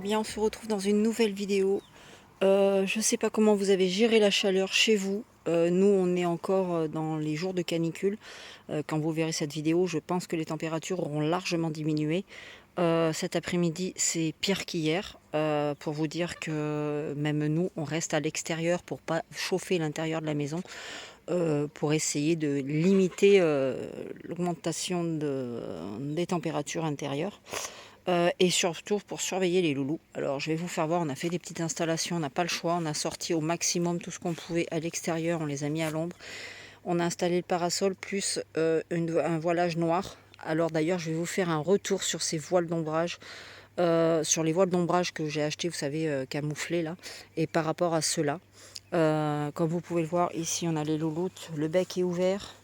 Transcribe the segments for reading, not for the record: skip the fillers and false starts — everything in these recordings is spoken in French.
bien, on se retrouve dans une nouvelle vidéo. Je ne sais pas comment vous avez géré la chaleur chez vous. Nous, on est encore dans les jours de canicule. Quand vous verrez cette vidéo, je pense que les températures auront largement diminué. Cet après-midi, c'est pire qu'hier. Pour vous dire que même nous, on reste à l'extérieur pour pas chauffer l'intérieur de la maison. Pour essayer de limiter l'augmentation des températures intérieures. Et surtout pour surveiller les loulous. Alors je vais vous faire voir, on a fait des petites installations, on n'a pas le choix, on a sorti au maximum tout ce qu'on pouvait à l'extérieur, on les a mis à l'ombre. On a installé le parasol plus un voilage noir. Alors d'ailleurs je vais vous faire un retour sur ces voiles d'ombrage, sur les voiles d'ombrage que j'ai acheté, vous savez, camouflés là, et par rapport à ceux-là. Comme vous pouvez le voir, ici on a les louloutes, le bec est ouvert.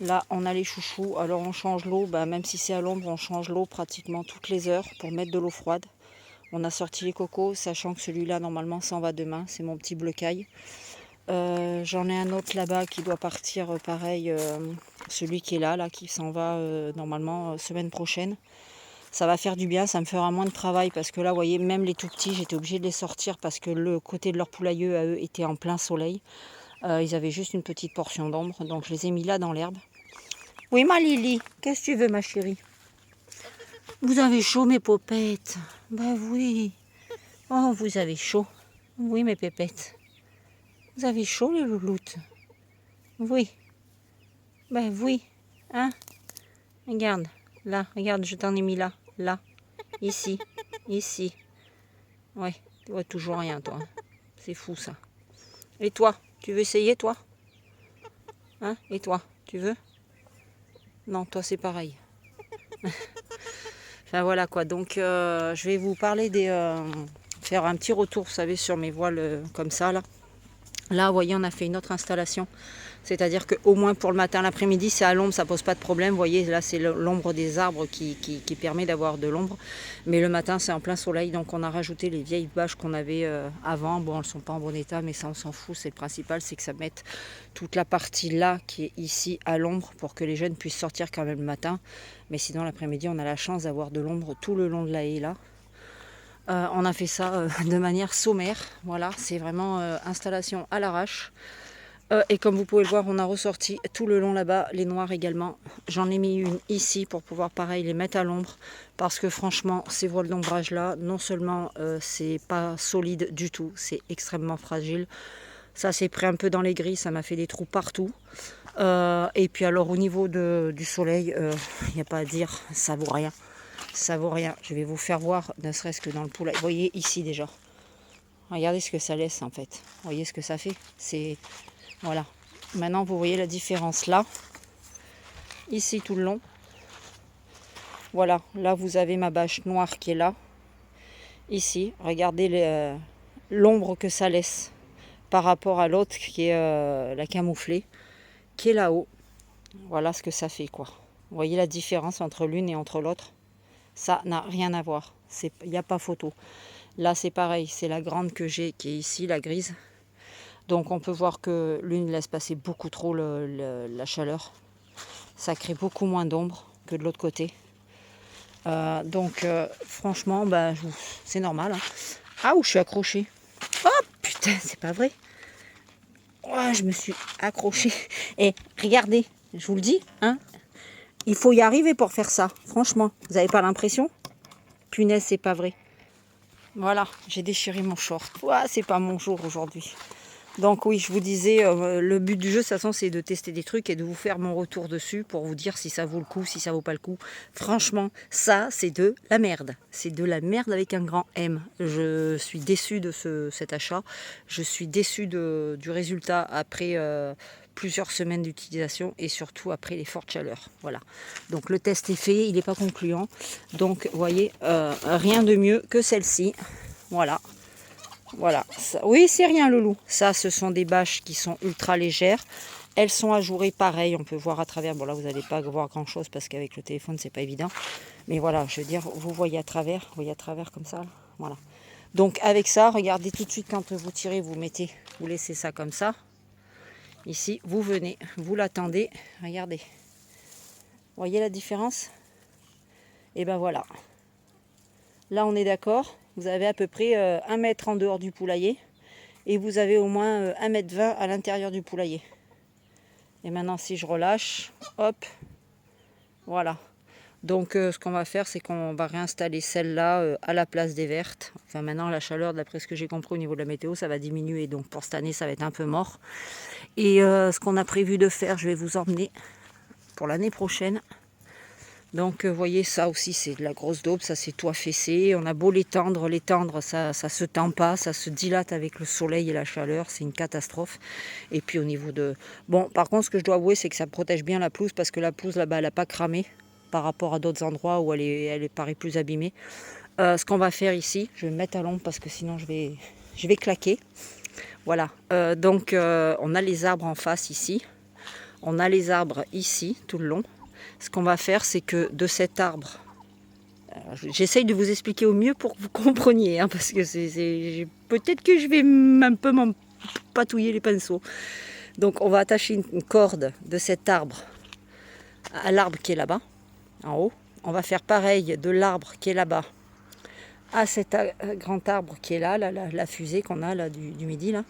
Là, on a les chouchous. Alors, on change l'eau. Même si c'est à l'ombre, on change l'eau pratiquement toutes les heures pour mettre de l'eau froide. On a sorti les cocos, sachant que celui-là, normalement, s'en va demain. C'est mon petit bleu caille. J'en ai un autre là-bas qui doit partir, pareil. Celui qui est là qui s'en va normalement semaine prochaine. Ça va faire du bien, ça me fera moins de travail. Parce que là, vous voyez, même les tout petits, j'étais obligée de les sortir parce que le côté de leur poulailler, à eux, était en plein soleil. Ils avaient juste une petite portion d'ombre. Donc, je les ai mis là dans l'herbe. Oui, ma Lily, qu'est-ce que tu veux, ma chérie? Vous avez chaud, mes popettes? Ben oui. Oh, vous avez chaud. Oui, mes pépettes. Vous avez chaud, les louloutes? Oui. Ben oui. Hein? Regarde. Là, regarde, je t'en ai mis là. Là. Ici. Ici. Ouais, tu vois toujours rien, toi. C'est fou, ça. Et toi? Tu veux essayer, toi? Hein? Et toi? Tu veux? Non, toi, c'est pareil. Enfin voilà quoi, donc je vais vous parler faire un petit retour, vous savez, sur mes voiles comme ça là. Là, vous voyez, on a fait une autre installation. C'est-à-dire qu'au moins pour le matin, l'après-midi, c'est à l'ombre, ça pose pas de problème. Vous voyez, là, c'est l'ombre des arbres qui permet d'avoir de l'ombre. Mais le matin, c'est en plein soleil. Donc, on a rajouté les vieilles bâches qu'on avait avant. Bon, elles sont pas en bon état, mais ça, on s'en fout. C'est le principal, c'est que ça mette toute la partie là, qui est ici, à l'ombre, pour que les jeunes puissent sortir quand même le matin. Mais sinon, l'après-midi, on a la chance d'avoir de l'ombre tout le long de la haie, là. On a fait ça de manière sommaire. Voilà, c'est vraiment installation à l'arrache. Et comme vous pouvez le voir, on a ressorti tout le long là-bas, les noirs également. J'en ai mis une ici pour pouvoir pareil les mettre à l'ombre. Parce que franchement, ces voiles d'ombrage là, non seulement c'est pas solide du tout, c'est extrêmement fragile. Ça s'est pris un peu dans les grilles, ça m'a fait des trous partout. Et puis alors au niveau du soleil, il n'y a pas à dire, ça vaut rien. Ça vaut rien. Je vais vous faire voir, ne serait-ce que dans le poulailler. Vous voyez ici déjà. Regardez ce que ça laisse en fait. Vous voyez ce que ça fait. C'est voilà. Maintenant vous voyez la différence là. Ici tout le long. Voilà. Là vous avez ma bâche noire qui est là. Ici, regardez l'ombre que ça laisse par rapport à l'autre qui est la camouflée, qui est là-haut. Voilà ce que ça fait quoi. Vous voyez la différence entre l'une et entre l'autre. Ça n'a rien à voir. Il n'y a pas photo. Là, c'est pareil. C'est la grande que j'ai qui est ici, la grise. Donc, on peut voir que l'une laisse passer beaucoup trop la chaleur. Ça crée beaucoup moins d'ombre que de l'autre côté. Franchement, c'est normal. Hein. Ah, où je suis accrochée. Oh, putain, c'est pas vrai. Oh, je me suis accrochée. Et regardez, je vous le dis, hein. Il faut y arriver pour faire ça. Franchement, vous n'avez pas l'impression? Punaise, c'est pas vrai. Voilà, j'ai déchiré mon short. Ouah, c'est pas mon jour aujourd'hui. Donc oui, je vous disais, le but du jeu, de toute façon, c'est de tester des trucs et de vous faire mon retour dessus pour vous dire si ça vaut le coup, si ça vaut pas le coup. Franchement, ça, c'est de la merde. C'est de la merde avec un grand M. Je suis déçue de cet achat. Je suis déçue du résultat après plusieurs semaines d'utilisation et surtout après les fortes chaleurs. Voilà. Donc le test est fait, il n'est pas concluant. Donc vous voyez, rien de mieux que celle-ci. Voilà. Voilà. Ça, oui, c'est rien, Loulou. Ça, ce sont des bâches qui sont ultra légères. Elles sont ajourées pareil. On peut voir à travers. Bon, là, vous n'allez pas voir grand-chose parce qu'avec le téléphone, c'est pas évident. Mais voilà, je veux dire, vous voyez à travers. Vous voyez à travers comme ça. Là. Voilà. Donc, avec ça, regardez tout de suite quand vous tirez, vous laissez ça comme ça. Ici, vous venez, vous l'attendez. Regardez. Vous voyez la différence? Et ben voilà. Là, on est d'accord. vous avez à peu près 1 mètre en dehors du poulailler et vous avez au moins 1,20 m à l'intérieur du poulailler. Et maintenant si je relâche, hop, voilà. Donc ce qu'on va faire, c'est qu'on va réinstaller celle-là à la place des vertes. Enfin maintenant la chaleur, d'après ce que j'ai compris au niveau de la météo, ça va diminuer. Donc pour cette année, ça va être un peu mort. Et ce qu'on a prévu de faire, je vais vous emmener pour l'année prochaine. Donc vous voyez, ça aussi c'est de la grosse daube, ça c'est tout affaissé. On a beau l'étendre, ça se tend pas, ça se dilate avec le soleil et la chaleur, c'est une catastrophe. Et puis au niveau de... Bon, par contre ce que je dois avouer, c'est que ça protège bien la pelouse, parce que la pelouse là-bas elle n'a pas cramé par rapport à d'autres endroits où elle paraît plus abîmée. Ce qu'on va faire ici, je vais me mettre à l'ombre parce que sinon je vais claquer. Voilà, donc on a les arbres en face ici, on a les arbres ici tout le long. Ce qu'on va faire, c'est que de cet arbre, j'essaye de vous expliquer au mieux pour que vous compreniez, hein, parce que peut-être que je vais un peu m'empatouiller les pinceaux. Donc on va attacher une corde de cet arbre à l'arbre qui est là-bas, en haut. On va faire pareil de l'arbre qui est là-bas à cet grand arbre qui est là, la fusée qu'on a là du midi. Là.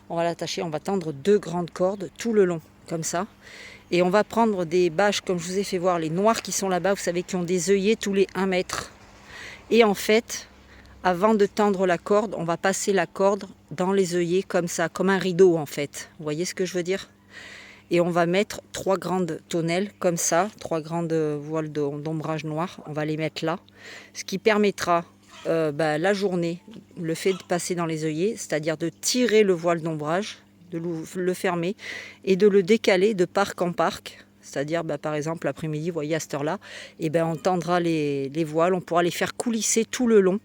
On va l'attacher, on va tendre 2 grandes cordes tout le long, comme ça. Et on va prendre des bâches, comme je vous ai fait voir, les noirs qui sont là-bas, vous savez, qui ont des œillets tous les 1 mètre. Et en fait, avant de tendre la corde, on va passer la corde dans les œillets comme ça, comme un rideau en fait. Vous voyez ce que je veux dire? Et on va mettre 3 grandes tonnelles comme ça, 3 grandes voiles d'ombrage noir. On va les mettre là, ce qui permettra la journée, le fait de passer dans les œillets, c'est-à-dire de tirer le voile d'ombrage, de le fermer et de le décaler de parc en parc. C'est-à-dire, par exemple, l'après-midi, vous voyez, à cette heure-là, et on tendra les voiles, on pourra les faire coulisser tout le long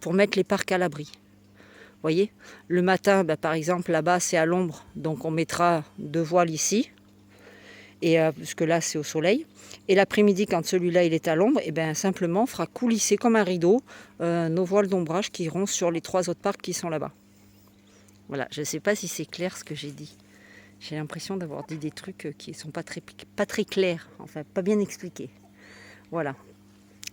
pour mettre les parcs à l'abri. Vous voyez, le matin, par exemple, là-bas, c'est à l'ombre, donc on mettra 2 voiles ici, et puisque là, c'est au soleil. Et l'après-midi, quand celui-là, il est à l'ombre, simplement, on fera coulisser comme un rideau nos voiles d'ombrage qui iront sur les 3 autres parcs qui sont là-bas. Voilà, je ne sais pas si c'est clair ce que j'ai dit. J'ai l'impression d'avoir dit des trucs qui ne sont pas très clairs, enfin pas bien expliqués. Voilà.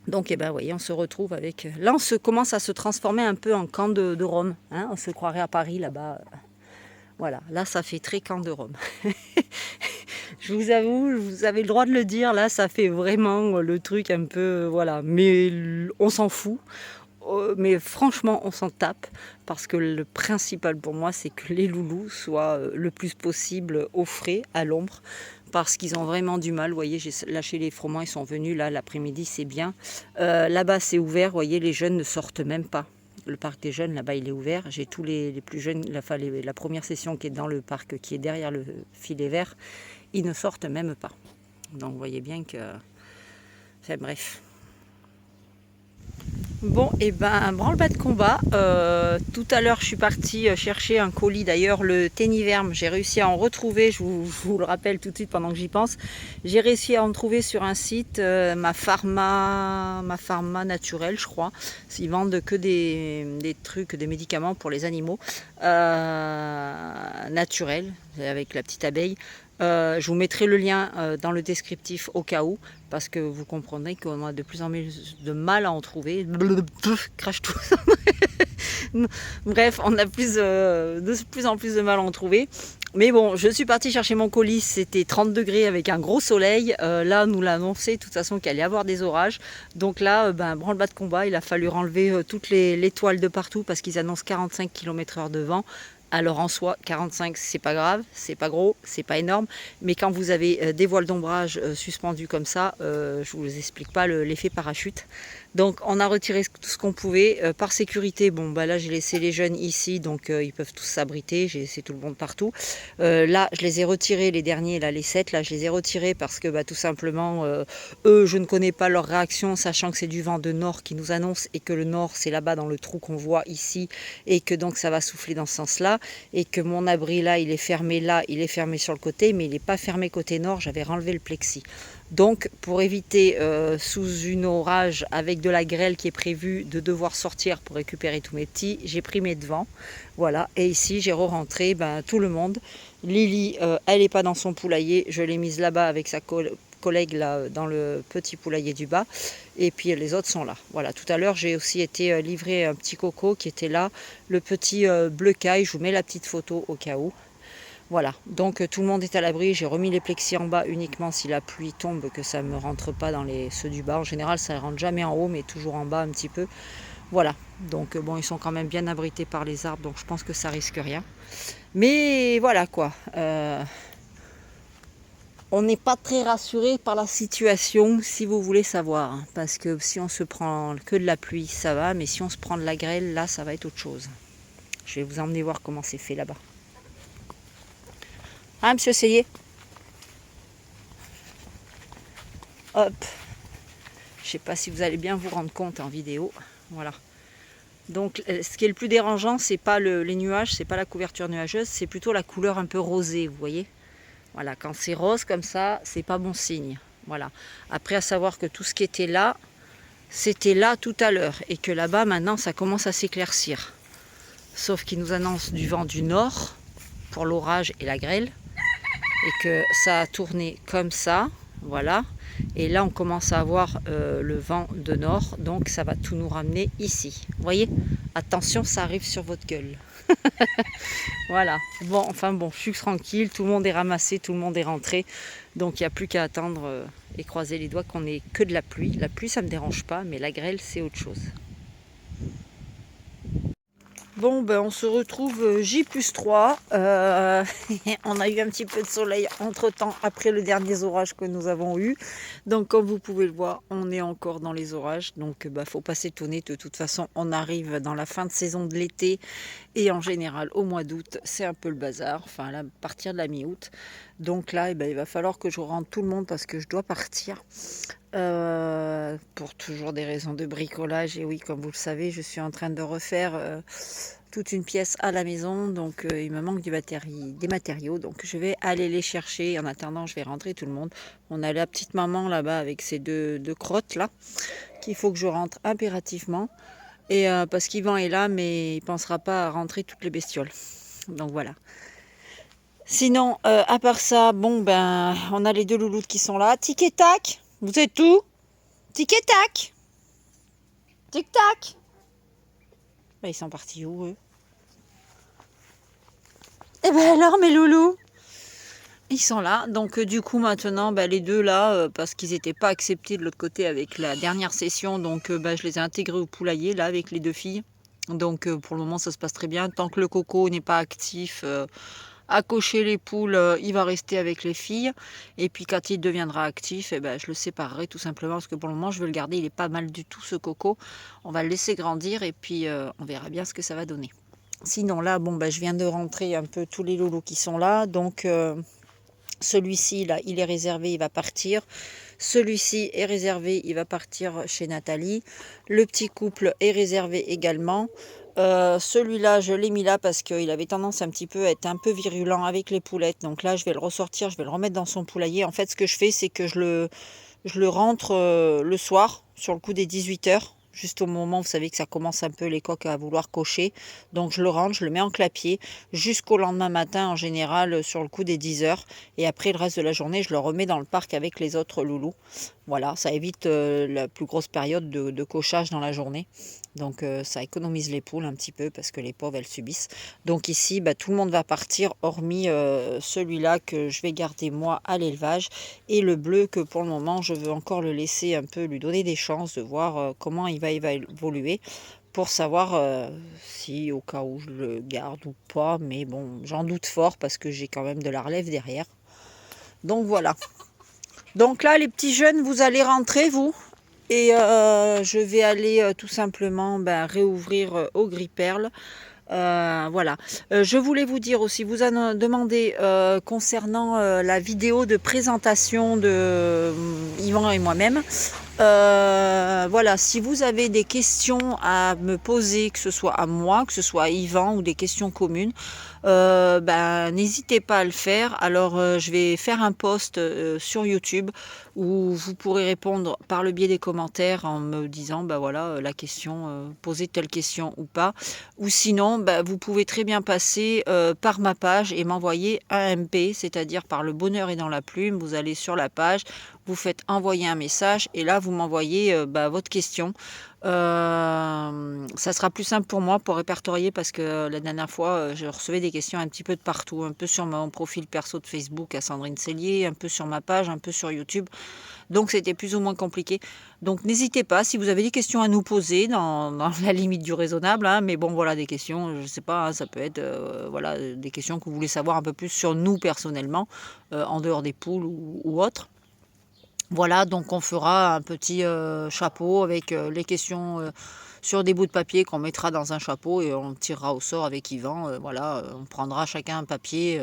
Donc, vous voyez, on se retrouve avec... Là, on commence à se transformer un peu en camp de Rome. Hein, on se croirait à Paris, là-bas. Voilà, là, ça fait très camp de Rome. Je vous avoue, vous avez le droit de le dire. Là, ça fait vraiment le truc un peu... Voilà, mais on s'en fout. Mais franchement, on s'en tape parce que le principal pour moi, c'est que les loulous soient le plus possible au frais, à l'ombre, parce qu'ils ont vraiment du mal. Vous voyez, j'ai lâché les froment, ils sont venus là l'après-midi, c'est bien. Là-bas, c'est ouvert, vous voyez, les jeunes ne sortent même pas. Le parc des jeunes, là-bas, il est ouvert. J'ai tous les plus jeunes, la première session qui est dans le parc, qui est derrière le filet vert, ils ne sortent même pas. Donc, vous voyez bien que... Enfin, bref. Bon, branle-bas de combat. Tout à l'heure, je suis partie chercher un colis. D'ailleurs, le Téniverme, j'ai réussi à en retrouver. Je vous le rappelle tout de suite pendant que j'y pense. J'ai réussi à en trouver sur un site, ma pharma naturelle, je crois. Ils vendent que des trucs, des médicaments pour les animaux naturels, avec la petite abeille. Je vous mettrai le lien dans le descriptif au cas où, parce que vous comprendrez qu'on a de plus en plus de mal à en trouver. Crache tout. Bref, on a de plus en plus de mal à en trouver. Mais bon, je suis partie chercher mon colis, c'était 30 degrés avec un gros soleil. Là, nous l'a annoncé de toute façon qu'il allait y avoir des orages. Donc là, branle-bas de combat, il a fallu enlever toutes les toiles de partout parce qu'ils annoncent 45 km/h de vent. Alors en soi, 45, c'est pas grave, c'est pas gros, c'est pas énorme. Mais quand vous avez des voiles d'ombrage suspendues comme ça, je vous explique pas l'effet parachute. Donc on a retiré tout ce qu'on pouvait. Par sécurité, là j'ai laissé les jeunes ici, donc ils peuvent tous s'abriter. J'ai laissé tout le monde partout. Là, je les ai retirés, les derniers, là, les 7, là, je les ai retirés parce que tout simplement, eux, je ne connais pas leur réaction, sachant que c'est du vent de nord qui nous annonce et que le nord, c'est là-bas dans le trou qu'on voit ici et que donc ça va souffler dans ce sens-là et que mon abri là, il est fermé sur le côté, mais il n'est pas fermé côté nord, j'avais renlevé le plexi. Donc, pour éviter sous une orage avec de la grêle qui est prévue de devoir sortir pour récupérer tous mes petits, j'ai pris mes devants. Voilà, et ici j'ai re-rentré tout le monde. Lily, elle n'est pas dans son poulailler, je l'ai mise là-bas avec sa corde collègues là dans le petit poulailler du bas. Et puis les autres sont là. Voilà, tout à l'heure j'ai aussi été livrer un petit coco qui était là, le petit bleu caille. Je vous mets la petite photo au cas où. Voilà, donc tout le monde est à l'abri. J'ai remis les plexis en bas uniquement si la pluie tombe, que ça ne me rentre pas dans ceux du bas. En général, ça ne rentre jamais en haut, mais toujours en bas un petit peu. Voilà, donc bon, ils sont quand même bien abrités par les arbres, donc je pense que ça risque rien. Mais voilà quoi. On n'est pas très rassuré par la situation, si vous voulez savoir. Hein, parce que si on se prend que de la pluie, ça va. Mais si on se prend de la grêle, là, ça va être autre chose. Je vais vous emmener voir comment c'est fait là-bas. Ah, monsieur Seillet. Hop. Je ne sais pas si vous allez bien vous rendre compte en vidéo. Voilà. Donc, ce qui est le plus dérangeant, c'est pas les nuages, c'est pas la couverture nuageuse, c'est plutôt la couleur un peu rosée, vous voyez. Voilà, quand c'est rose comme ça, c'est pas bon signe. Voilà. Après, à savoir que tout ce qui était là, c'était là tout à l'heure. Et que là-bas, maintenant, ça commence à s'éclaircir. Sauf qu'il nous annonce du vent du nord pour l'orage et la grêle. Et que ça a tourné comme ça. Voilà. Et là, on commence à avoir le vent de nord. Donc, ça va tout nous ramener ici. Vous voyez? Attention, ça arrive sur votre gueule. Voilà, bon, enfin bon, je suis tranquille, tout le monde est ramassé, tout le monde est rentré, donc il n'y a plus qu'à attendre et croiser les doigts qu'on ait que de la pluie. La pluie, ça ne me dérange pas, mais la grêle, c'est autre chose. Bon, ben on se retrouve J+3. On a eu un petit peu de soleil entre-temps, après le dernier orage que nous avons eu. Donc, comme vous pouvez le voir, on est encore dans les orages. Donc, faut pas s'étonner. De toute façon, on arrive dans la fin de saison de l'été. Et en général, au mois d'août, c'est un peu le bazar. Enfin, à partir de la mi-août. Donc là, il va falloir que je rentre tout le monde parce que je dois partir. Pour toujours des raisons de bricolage. Et oui, comme vous le savez, je suis en train de refaire toute une pièce à la maison, donc il me manque des matériaux, donc je vais aller les chercher. En attendant, je vais rentrer tout le monde. On a la petite maman là-bas avec ses deux crottes là, qu'il faut que je rentre impérativement. Et parce qu'Yvan est là, mais il ne pensera pas à rentrer toutes les bestioles. Donc voilà. Sinon, à part ça, bon ben, on a les deux louloutes qui sont là. Tic et tac, vous êtes où? Tic et tac, tic tac. Ben, ils sont partis où eux? Eh ben alors mes loulous, ils sont là. Donc du coup maintenant, les deux là, parce qu'ils n'étaient pas acceptés de l'autre côté avec la dernière session, donc je les ai intégrés au poulailler là avec les deux filles. Donc pour le moment ça se passe très bien. Tant que le coco n'est pas actif à cocher les poules, il va rester avec les filles. Et puis quand il deviendra actif, je le séparerai tout simplement parce que pour le moment je veux le garder. Il est pas mal du tout ce coco. On va le laisser grandir et puis on verra bien ce que ça va donner. Sinon là, je viens de rentrer un peu tous les loulous qui sont là. Donc celui-ci là, il est réservé, il va partir. Celui-ci est réservé, il va partir chez Nathalie. Le petit couple est réservé également. Celui-là, je l'ai mis là parce qu'il avait tendance un petit peu à être un peu virulent avec les poulettes. Donc là, je vais le ressortir, je vais le remettre dans son poulailler. En fait, ce que je fais, c'est que je le rentre le soir, sur le coup des 18h. Juste au moment, vous savez que ça commence un peu les coqs à vouloir cocher. Donc je le rentre, je le mets en clapier jusqu'au lendemain matin en général sur le coup des 10h. Et après le reste de la journée, je le remets dans le parc avec les autres loulous. Voilà, ça évite la plus grosse période de cochage dans la journée. Donc ça économise les poules un petit peu parce que les pauvres elles subissent. Donc ici tout le monde va partir hormis celui-là que je vais garder moi à l'élevage. Et le bleu que pour le moment je veux encore le laisser un peu, lui donner des chances de voir comment il va évoluer. Pour savoir si au cas où je le garde ou pas. Mais bon, j'en doute fort parce que j'ai quand même de la relève derrière. Donc voilà. Donc là les petits jeunes, vous allez rentrer vous. Et je vais aller tout simplement réouvrir au gris perle. Voilà. Je voulais vous dire aussi, vous en demandez concernant la vidéo de présentation de Yvan et moi-même. Voilà, si vous avez des questions à me poser, que ce soit à moi, que ce soit à Yvan ou des questions communes, n'hésitez pas à le faire. Alors, je vais faire un post sur YouTube où vous pourrez répondre par le biais des commentaires en me disant, bah voilà, la question, poser telle question ou pas. Ou sinon, vous pouvez très bien passer par ma page et m'envoyer un MP, c'est-à-dire par le bonheur et dans la plume. Vous allez sur la page, vous faites envoyer un message et là, vous m'envoyez votre question. Ça sera plus simple pour moi pour répertorier parce que la dernière fois, je recevais des questions un petit peu de partout, un peu sur mon profil perso de Facebook à Sandrine Cellier, un peu sur ma page, un peu sur YouTube. Donc c'était plus ou moins compliqué. Donc n'hésitez pas, si vous avez des questions à nous poser dans la limite du raisonnable, hein, mais bon voilà, des questions, je ne sais pas, hein, ça peut être voilà, des questions que vous voulez savoir un peu plus sur nous personnellement, en dehors des poules ou autres. Voilà, donc on fera un petit chapeau avec les questions sur des bouts de papier qu'on mettra dans un chapeau et on tirera au sort avec Yvan. Voilà, on prendra chacun un papier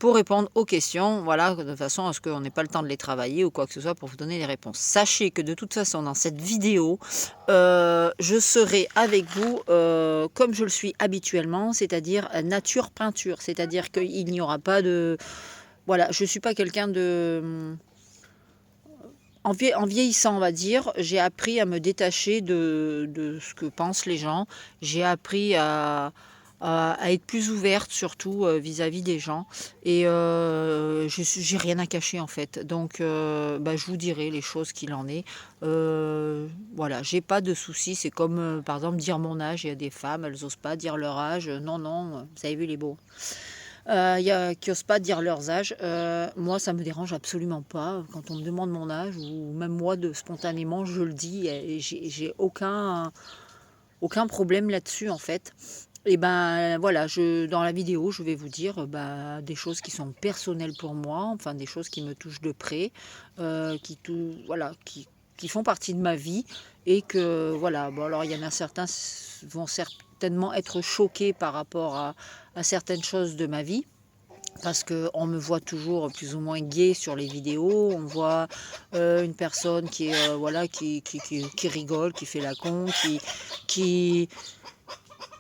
pour répondre aux questions, voilà, de façon à ce qu'on n'ait pas le temps de les travailler ou quoi que ce soit pour vous donner les réponses. Sachez que de toute façon, dans cette vidéo, je serai avec vous comme je le suis habituellement, c'est-à-dire nature peinture, c'est-à-dire qu'il n'y aura pas de... Voilà, je ne suis pas quelqu'un de... En vieillissant, on va dire, j'ai appris à me détacher de ce que pensent les gens. J'ai appris à être plus ouverte, surtout vis-à-vis des gens. Et j'ai rien à cacher, en fait. Donc, je vous dirai les choses qu'il en est. Voilà, j'ai pas de soucis. C'est comme, par exemple, dire mon âge. Il y a des femmes, elles n'osent pas dire leur âge. Non, non, vous avez vu les beaux. Il y a qui n'osent pas dire leurs âges. Moi, ça me dérange absolument pas. Quand on me demande mon âge, ou même moi, spontanément, je le dis. Et j'ai aucun problème là-dessus, en fait. Et voilà, dans la vidéo, je vais vous dire des choses qui sont personnelles pour moi, enfin des choses qui me touchent de près, voilà, qui font partie de ma vie. Et que, voilà, bon, alors il y en a certains vont certainement être choqués par rapport à certaines choses de ma vie. Parce qu'on me voit toujours plus ou moins gay sur les vidéos, on voit une personne qui est voilà, qui rigole, qui fait la con, qui,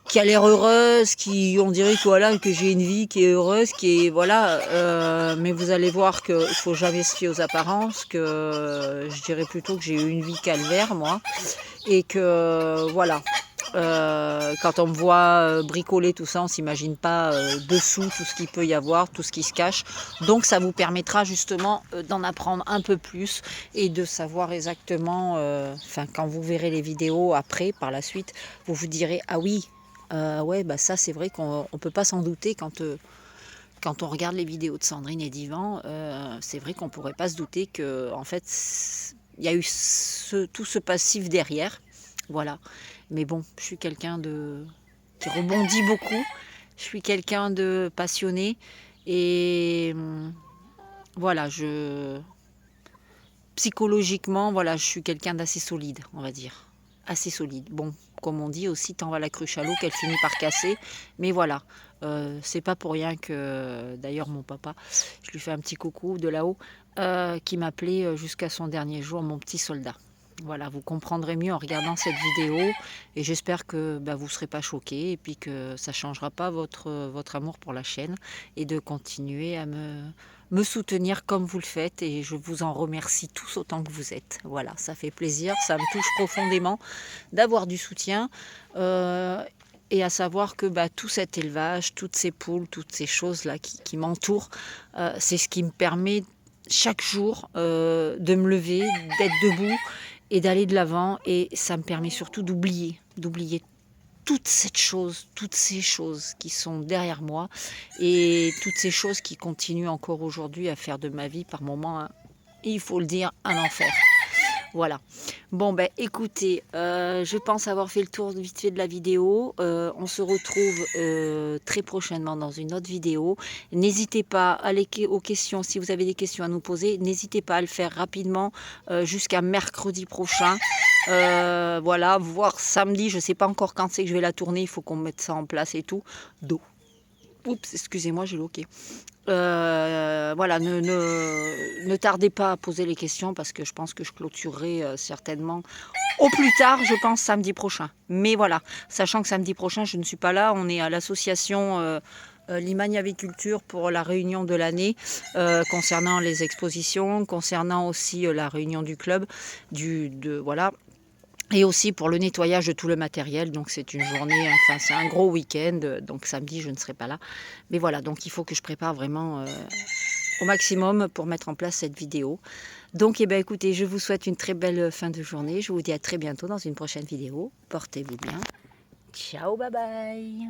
qui a l'air heureuse, on dirait que, voilà, que j'ai une vie qui est heureuse, qui est voilà, mais vous allez voir qu'il faut jamais se fier aux apparences, que je dirais plutôt que j'ai eu une vie calvaire moi, et que voilà. Quand on me voit bricoler tout ça, on ne s'imagine pas dessous tout ce qu'il peut y avoir, tout ce qui se cache. Donc ça vous permettra justement d'en apprendre un peu plus et de savoir exactement, quand vous verrez les vidéos après, par la suite, vous vous direz, ah oui, ouais, ça c'est vrai qu'on ne peut pas s'en douter quand on regarde les vidéos de Sandrine et d'Yvan, c'est vrai qu'on ne pourrait pas se douter que en fait, il y a eu tout ce passif derrière. Voilà. Mais bon, je suis quelqu'un qui rebondit beaucoup. Je suis quelqu'un de passionné. Et voilà, psychologiquement, voilà, je suis quelqu'un d'assez solide, on va dire. Assez solide. Bon, comme on dit aussi, tant va la cruche à l'eau qu'elle finit par casser. Mais voilà, c'est pas pour rien que, d'ailleurs, mon papa, je lui fais un petit coucou de là-haut, qui m'appelait jusqu'à son dernier jour mon petit soldat. Voilà, vous comprendrez mieux en regardant cette vidéo et j'espère que vous ne serez pas choqués et puis que ça ne changera pas votre amour pour la chaîne et de continuer à me soutenir comme vous le faites et je vous en remercie tous autant que vous êtes. Voilà, ça fait plaisir, ça me touche profondément d'avoir du soutien et à savoir que tout cet élevage, toutes ces poules, toutes ces choses-là qui m'entourent, c'est ce qui me permet chaque jour de me lever, d'être debout et d'aller de l'avant. Et ça me permet surtout d'oublier toutes ces choses qui sont derrière moi et toutes ces choses qui continuent encore aujourd'hui à faire de ma vie par moments, il faut le dire, un enfer. Voilà. Bon, écoutez, je pense avoir fait le tour vite fait de la vidéo. On se retrouve très prochainement dans une autre vidéo. N'hésitez pas à aller aux questions. Si vous avez des questions à nous poser, n'hésitez pas à le faire rapidement jusqu'à mercredi prochain. Voilà, voire samedi. Je ne sais pas encore quand c'est que je vais la tourner. Il faut qu'on mette ça en place et tout. Oups, excusez-moi, j'ai loqué. Voilà, ne tardez pas à poser les questions parce que je pense que je clôturerai certainement au plus tard, je pense samedi prochain. Mais voilà, sachant que samedi prochain, je ne suis pas là, on est à l'association Limagne Aviculture pour la réunion de l'année, concernant les expositions, concernant aussi la réunion du club, voilà. Et aussi pour le nettoyage de tout le matériel, donc c'est une journée, enfin c'est un gros week-end, donc samedi je ne serai pas là. Mais voilà, donc il faut que je prépare vraiment au maximum pour mettre en place cette vidéo. Donc eh bien, écoutez, je vous souhaite une très belle fin de journée, je vous dis à très bientôt dans une prochaine vidéo. Portez-vous bien. Ciao, bye bye.